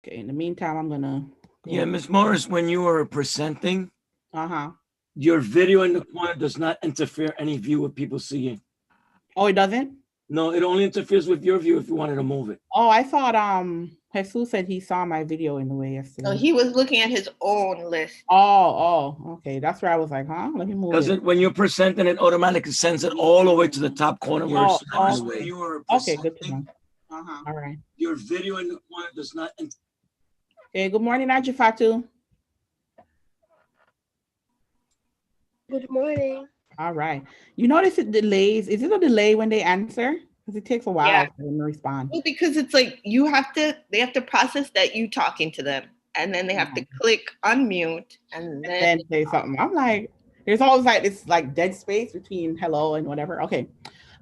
Okay, in the meantime, I'm gonna go. Yeah, Ms. Morris, when you are presenting, Uh-huh. your video in the corner does not interfere any view with people seeing. Oh, it doesn't? No, it only interferes with your view if you wanted to move it. Oh, I thought Jesus said he saw my video in the way yesterday. So he was looking at his own list. Oh, okay. That's where I was like, huh? Let me move Does it when you're presenting, it automatically sends it all the way to the top corner where it's not in the way. You are okay, good to know. All right. Your video in the corner does not. Okay, good morning, Ajifatu. Good morning. All right. You notice it delays. Is it a delay when they answer? Because it takes a while for them to respond. Well, because it's like they have to process that you talking to them, and then they have to click unmute and then say something. I'm like, there's always like this like dead space between hello and whatever. Okay.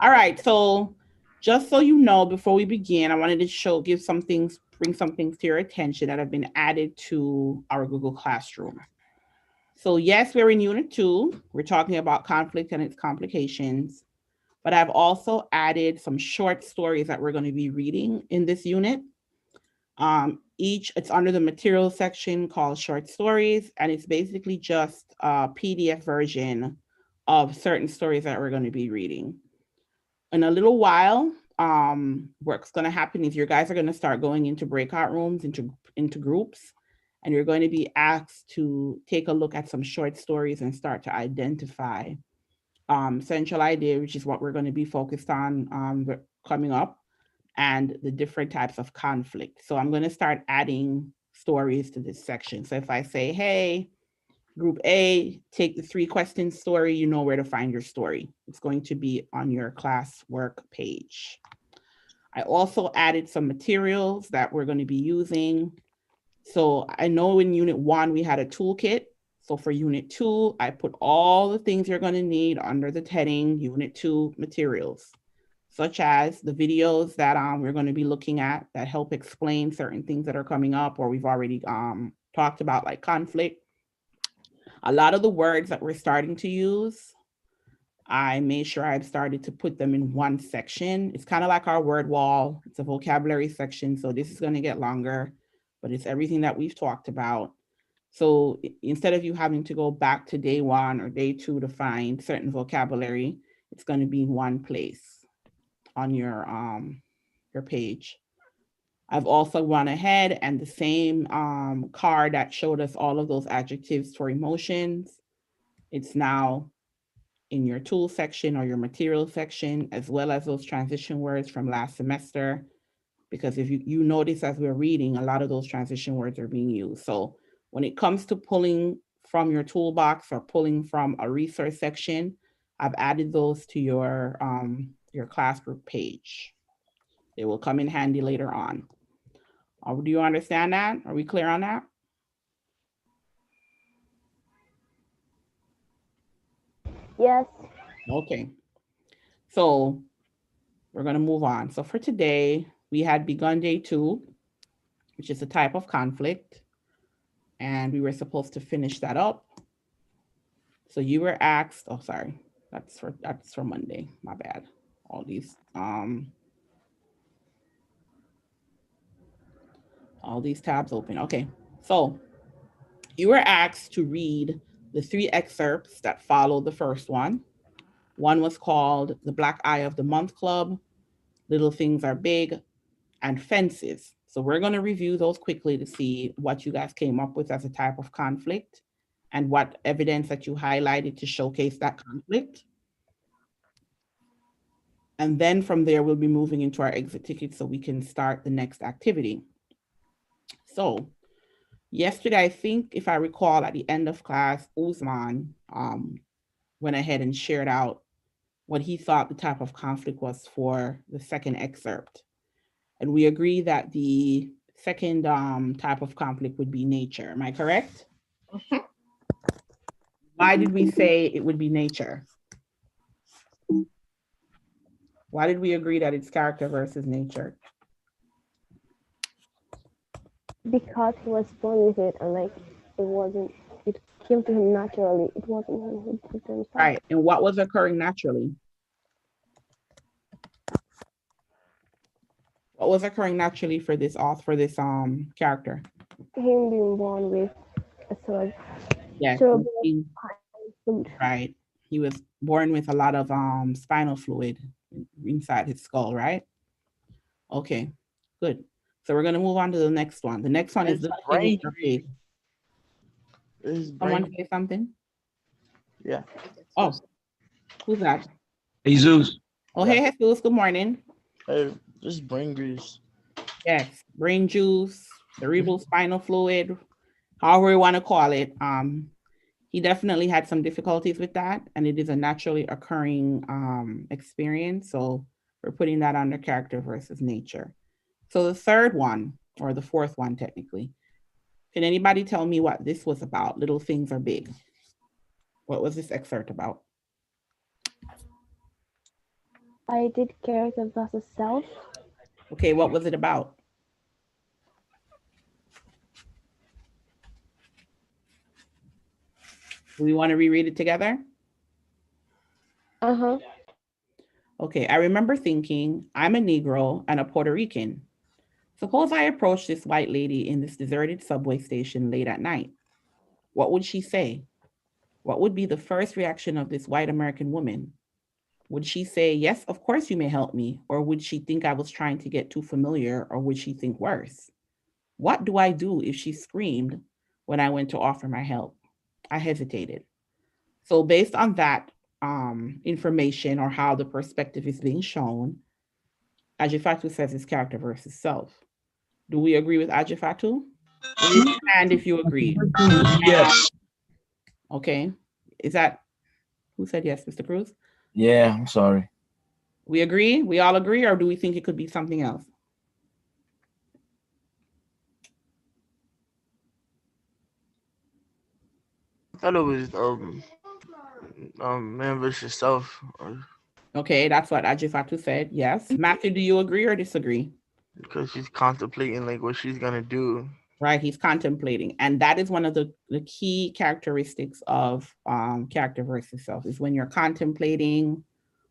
All right. So just so you know, before we begin, I wanted to bring some things to your attention that have been added to our Google Classroom. So yes, we're in Unit 2. We're talking about conflict and its complications. But I've also added some short stories that we're going to be reading in this unit. It's under the material section called short stories, and it's basically just a PDF version of certain stories that we're going to be reading. In a little while, what's going to happen is you guys are going to start going into breakout rooms, into groups, and you're going to be asked to take a look at some short stories and start to identify central idea, which is what we're going to be focused on coming up, and the different types of conflict. So I'm going to start adding stories to this section. So if I say, hey, group A, take the 3-question story, you know where to find your story. It's going to be on your classwork page. I also added some materials that we're going to be using. So I know in Unit 1, we had a toolkit. So for Unit 2, I put all the things you're going to need under the heading Unit 2 materials, such as the videos that we're going to be looking at that help explain certain things that are coming up or we've already talked about, like conflict. A lot of the words that we're starting to use, I made sure I've started to put them in one section. It's kind of like our word wall. It's a vocabulary section. So this is going to get longer, but it's everything that we've talked about. So instead of you having to go back to day 1 or day 2 to find certain vocabulary, it's going to be in one place on your page. I've also gone ahead and the same card that showed us all of those adjectives for emotions, it's now in your tool section or your material section, as well as those transition words from last semester. Because if you notice as we're reading, a lot of those transition words are being used. So when it comes to pulling from your toolbox or pulling from a resource section, I've added those to your classroom page. They will come in handy later on. Do you understand that? Are we clear on that? Yes. Okay. So we're going to move on. So for today, we had begun day 2, which is a type of conflict. And we were supposed to finish that up. So you were asked, oh, sorry, that's for Monday. My bad. All these tabs open. Okay. So you were asked to read the 3 excerpts that followed the first one. One was called The Black Eye of the Month Club, Little Things Are Big, and Fences. So we're going to review those quickly to see what you guys came up with as a type of conflict and what evidence that you highlighted to showcase that conflict. And then from there, we'll be moving into our exit tickets so we can start the next activity. So yesterday, I think if I recall, at the end of class, Usman went ahead and shared out what he thought the type of conflict was for the second excerpt. And we agree that the second type of conflict would be nature. Am I correct? Why did we say it would be nature? Why did we agree that it's character versus nature? Because he was born with it, and like it came to him naturally. It wasn't him who did it himself. Right. And what was occurring naturally? What was occurring naturally for this character? Him being born with a Yes, cerebral fluid. right. He was born with a lot of spinal fluid inside his skull, right? Okay, good. So we're gonna move on to the next one. The next one is the things are big. Someone say something? Yeah. Oh, who's that? Jesus. Oh, hey, Jesus, good morning. Hey, just brain grease. Yes, brain juice, cerebral spinal fluid, however you want to call it. He definitely had some difficulties with that, and it is a naturally occurring experience. So we're putting that under character versus nature. So the third one, or the fourth one technically, can anybody tell me what this was about? Little things are big. What was this excerpt about? I did character versus self. Okay, what was it about? Do we want to reread it together? Uh-huh. Okay, I remember thinking, I'm a Negro and a Puerto Rican. Suppose I approach this white lady in this deserted subway station late at night. What would she say? What would be the first reaction of this white American woman? Would she say, yes, of course you may help me? Or would she think I was trying to get too familiar? Or would she think worse? What do I do if she screamed when I went to offer my help? I hesitated. So based on that information or how the perspective is being shown, Ajifatu says it's character versus self. Do we agree with Ajifatu? Raise your hand if you agree. Yes. Okay. Is that, who said yes, Mr. Cruz? Yeah, I'm sorry. We agree? We all agree, or do we think it could be something else? I thought it was man versus self. Okay, that's what Ajifatu said. Yes. Matthew, do you agree or disagree? Because she's contemplating like what she's gonna do. Right, he's contemplating. And that is one of the key characteristics of character versus self, is when you're contemplating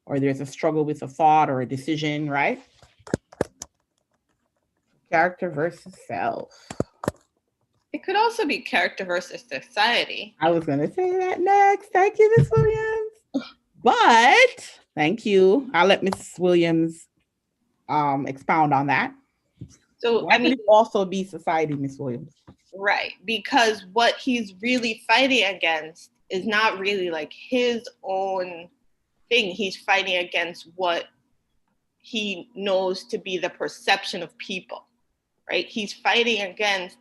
or there's a struggle with a thought or a decision, right? Character versus self. It could also be character versus society. I was gonna say that next. Thank you, Miss Williams. But thank you. I'll let Miss Williams expound on that. So I mean, it also be society, Miss Williams. Right, because what he's really fighting against is not really like his own thing. He's fighting against what he knows to be the perception of people, right? He's fighting against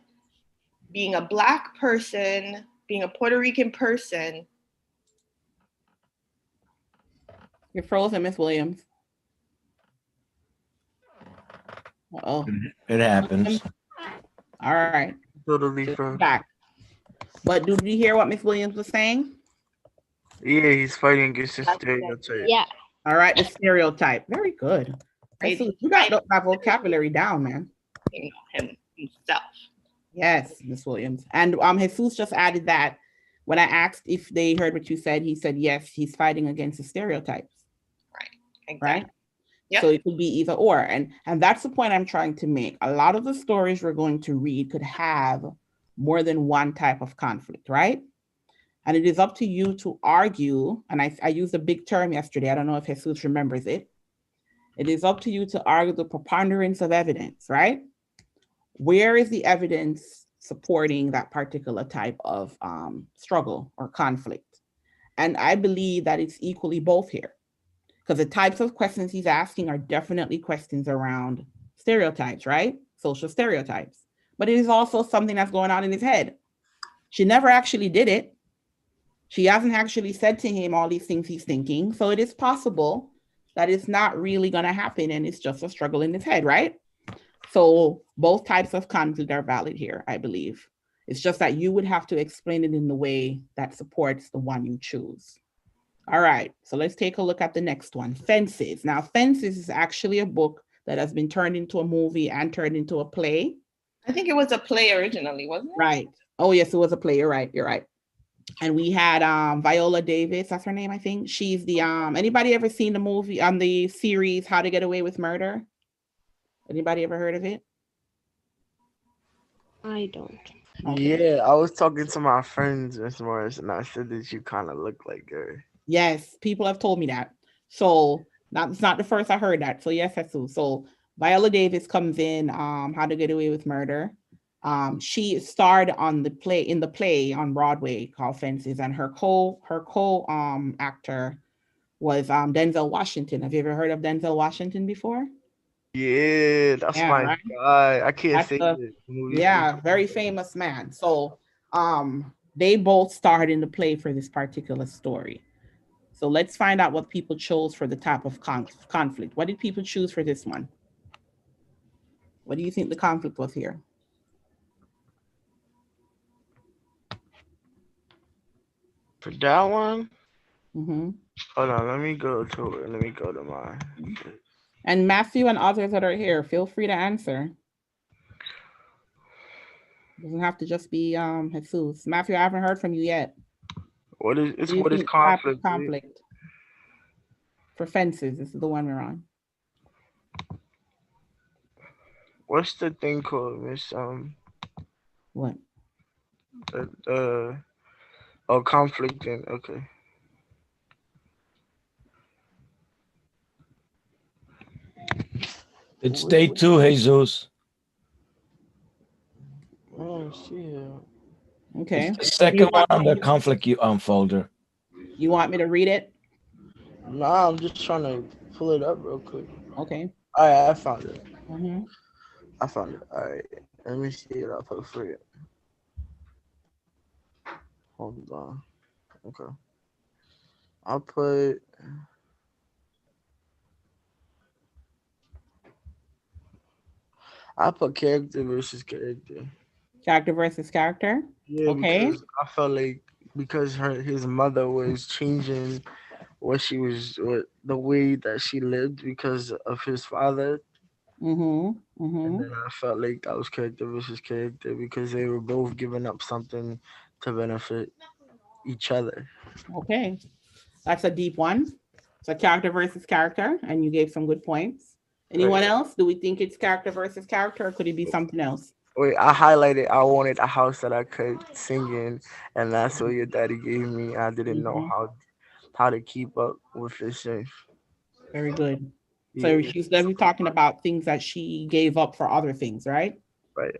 being a Black person, being a Puerto Rican person. You're frozen, Miss Williams. Uh-oh. It happens. All right. Totally frozen. Back. But did you hear what Miss Williams was saying? Yeah, he's fighting against the stereotype. Yeah. All right, the stereotype. Very good. Right. So you got that vocabulary down, man. You know, him himself. Yes, Miss Williams. And Jesus just added that when I asked if they heard what you said, he said yes, he's fighting against the stereotypes. Right. Exactly. Right? Yep. So it could be either or. And that's the point I'm trying to make. A lot of the stories we're going to read could have more than one type of conflict, right? And it is up to you to argue, and I used a big term yesterday, I don't know if Jesus remembers it. It is up to you to argue the preponderance of evidence, right? Where is the evidence supporting that particular type of struggle or conflict? And I believe that it's equally both here, because the types of questions he's asking are definitely questions around stereotypes, right? Social stereotypes. But it is also something that's going on in his head. She never actually did it. She hasn't actually said to him all these things he's thinking. So it is possible that it's not really going to happen and it's just a struggle in his head, right? So both types of conflict are valid here, I believe. It's just that you would have to explain it in the way that supports the one you choose. All right, so let's take a look at the next one, Fences. Now, Fences is actually a book that has been turned into a movie and turned into a play. I think it was a play originally, wasn't it? Right. Oh, yes, it was a play. You're right. You're right. And we had Viola Davis, that's her name, I think. She's the, anybody ever seen the movie, the series, How to Get Away with Murder? Anybody ever heard of it? I don't. Okay. Yeah, I was talking to my friends, Miss Morris, and I said that you kind of look like her. Yes, people have told me that. So it's not the first I heard that. So yes, Jesus. So Viola Davis comes in, How to Get Away with Murder. She starred on the play on Broadway called Fences, and her co actor was Denzel Washington. Have you ever heard of Denzel Washington before? Yeah, that's Yeah, my right. guy. I can't That's say the the movie. Yeah, very famous man. So they both starred in the play for this particular story. So let's find out what people chose for the type of conflict. What did people choose for this one? What do you think the conflict was here? For that one, Mm-hmm. hold on. Let me go to it. Let me go to mine. And Matthew and others that are here, feel free to answer. Doesn't have to just be Jesus. Matthew, I haven't heard from you yet. What do you What is think the type of conflict? conflict for Fences? This is the one we're on. What's the thing called, Miss What? uh oh, conflict then. Okay. It's day 2, Jesus. Oh shit. Okay. It's the second one on the conflict folder. You want me to read it? Nah, I'm just trying to pull it up real quick. Okay. All right, I found it. Mm-hmm. I found it. All right, let me see it. I'll put for it. Hold on. Okay. I'll put. I put character versus character. Character versus character. Yeah, Okay. because I felt like because his mother was changing what the way that she lived because of his father. Mm-hmm. And Mm-hmm. then I felt like that was character versus character because they were both giving up something to benefit each other. Okay. That's a deep one. So character versus character, and you gave some good points. Right. Anyone else? Do we think it's character versus character, or could it be something else? Wait, I highlighted. I wanted a house that I could sing in, and that's what your daddy gave me. I didn't know Mhm. how to keep up with his strength. Very good. So Yeah, she's definitely talking about things that she gave up for other things, right? right.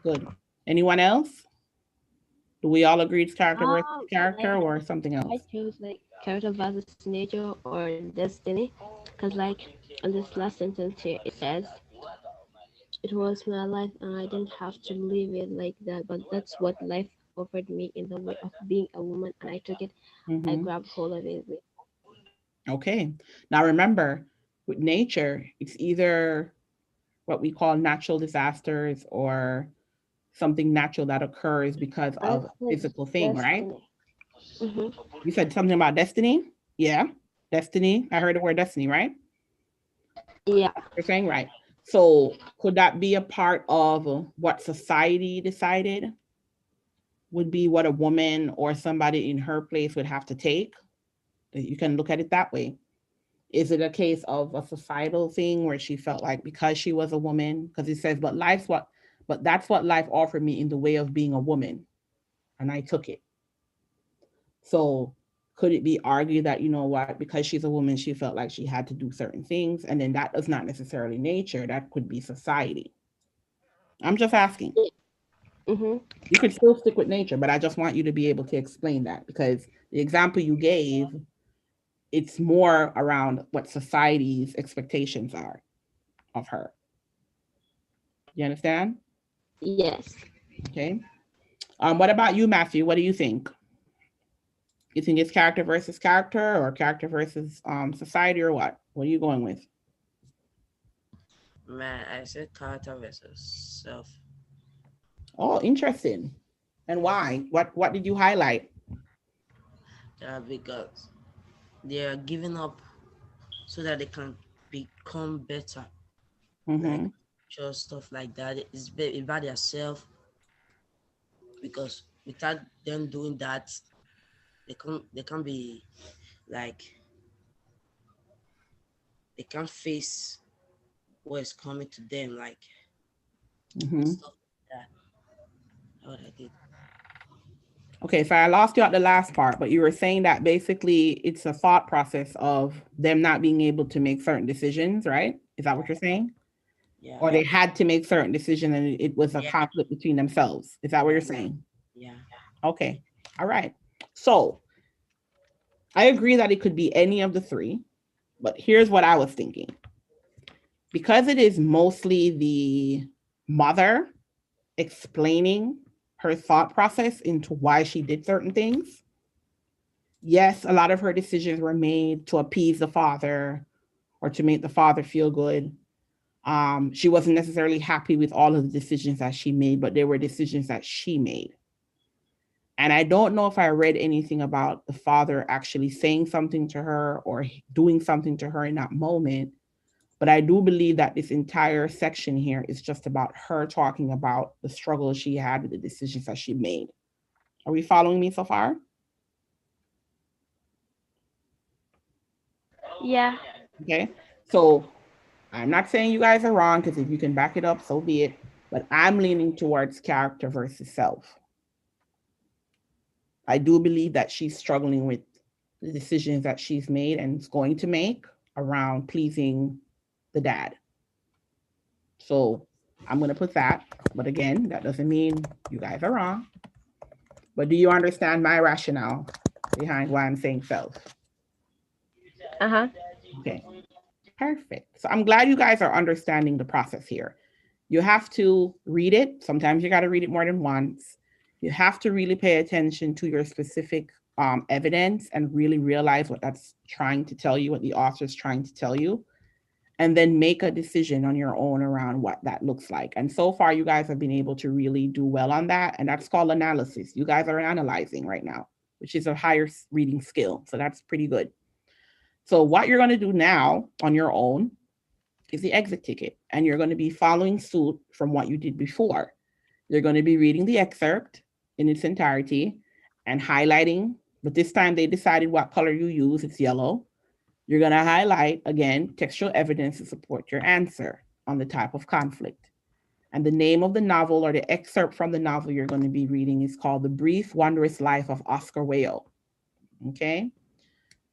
Good. Anyone else? Do we all agree it's character versus character Like or something else? I chose like character versus nature or destiny, cause like on this last sentence here it says it was my life and I didn't have to live it like that, but that's what life offered me in the way of being a woman, and I took it. I Hmm. grabbed hold of it. Okay. Now remember, with nature, it's either what we call natural disasters or something natural that occurs because I of a said physical thing, right? destiny. Mm-hmm. You said something about destiny? Yeah. Destiny. I heard the word destiny, right? Yeah. You're saying right. So could that be a part of what society decided would be what a woman or somebody in her place would have to take? You can look at it that way. Is it a case of a societal thing where she felt like because she was a woman, because it says, but that's what life offered me in the way of being a woman. And I took it. So could it be argued that, you know what, because she's a woman, she felt like she had to do certain things? And then that is not necessarily nature, that could be society. I'm just asking. Mm-hmm. You could still stick with nature, but I just want you to be able to explain that because the example you gave, it's more around what society's expectations are of her. You understand? Yes. Okay. What about you, Matthew? What do you think? You think it's character versus character or character versus society or what? What are you going with? Man, I said character versus self. Oh, interesting. And why? What did you highlight? Because they are giving up so that they can become better. Like Mm-hmm. just stuff like that. It's about yourself because without them doing that, they can't be like they can't face what is coming to them, like Mhm. stuff like that. What I did. Okay, so I lost you at the last part, but you were saying that basically it's a thought process of them not being able to make certain decisions, right? Is that what you're saying? Yeah. Or they had to make certain decisions and it was a Yeah. conflict between themselves. Is that what you're saying? Yeah. Okay, all right. So I agree that it could be any of the three, but here's what I was thinking. Because it is mostly the mother explaining her thought process into why she did certain things. Yes, a lot of her decisions were made to appease the father or to make the father feel good. She wasn't necessarily happy with all of the decisions that she made, but they were decisions that she made. And I don't know if I read anything about the father actually saying something to her or doing something to her in that moment. But I do believe that this entire section here is just about her talking about the struggles she had with the decisions that she made. Are we following me so far? Yeah. Okay. So I'm not saying you guys are wrong, because if you can back it up, so be it. But I'm leaning towards character versus self. I do believe that she's struggling with the decisions that she's made and is going to make around pleasing the dad. So I'm going to put that. But again, that doesn't mean you guys are wrong. But do you understand my rationale behind why I'm saying self? Uh-huh. Okay, perfect. So I'm glad you guys are understanding the process here. You have to read it. Sometimes you got to read it more than once. You have to really pay attention to your specific evidence and really realize what that's trying to tell you, what the author is trying to tell you, and then make a decision on your own around what that looks like. And so far, you guys have been able to really do well on that. And that's called analysis. You guys are analyzing right now, which is a higher reading skill. So that's pretty good. So what you're going to do now on your own is the exit ticket, and you're going to be following suit from what you did before. You're going to be reading the excerpt in its entirety and highlighting, but this time they decided what color you use, it's yellow. You're going to highlight, again, textual evidence to support your answer on the type of conflict. And the name of the novel or the excerpt from the novel you're going to be reading is called The Brief Wondrous Life of Oscar Wilde. Okay?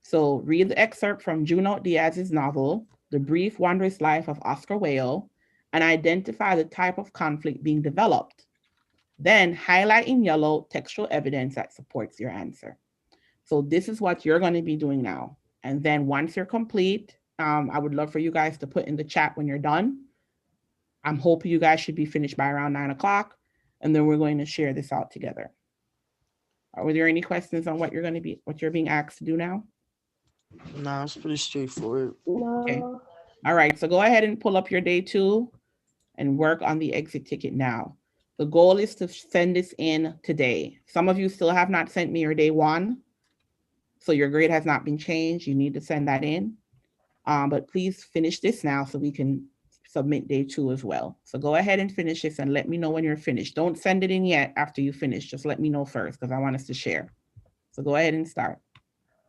So read the excerpt from Junot Diaz's novel, The Brief Wondrous Life of Oscar Wilde, and identify the type of conflict being developed. Then highlight in yellow textual evidence that supports your answer. So this is what you're going to be doing now. And then once you're complete, I would love for you guys to put in the chat when you're done. I'm hoping you guys should be finished by around 9 o'clock, and then we're going to share this out together. Are there any questions on what you're being asked to do now? No, it's pretty straightforward. Okay. All right, so go ahead and pull up your day 2 and work on the exit ticket now. The goal is to send this in today. Some of you still have not sent me your day 1, so your grade has not been changed. You need to send that in. But please finish this now so we can submit day 2 as well. So go ahead and finish this and let me know when you're finished. Don't send it in yet after you finish. Just let me know first because I want us to share. So go ahead and start.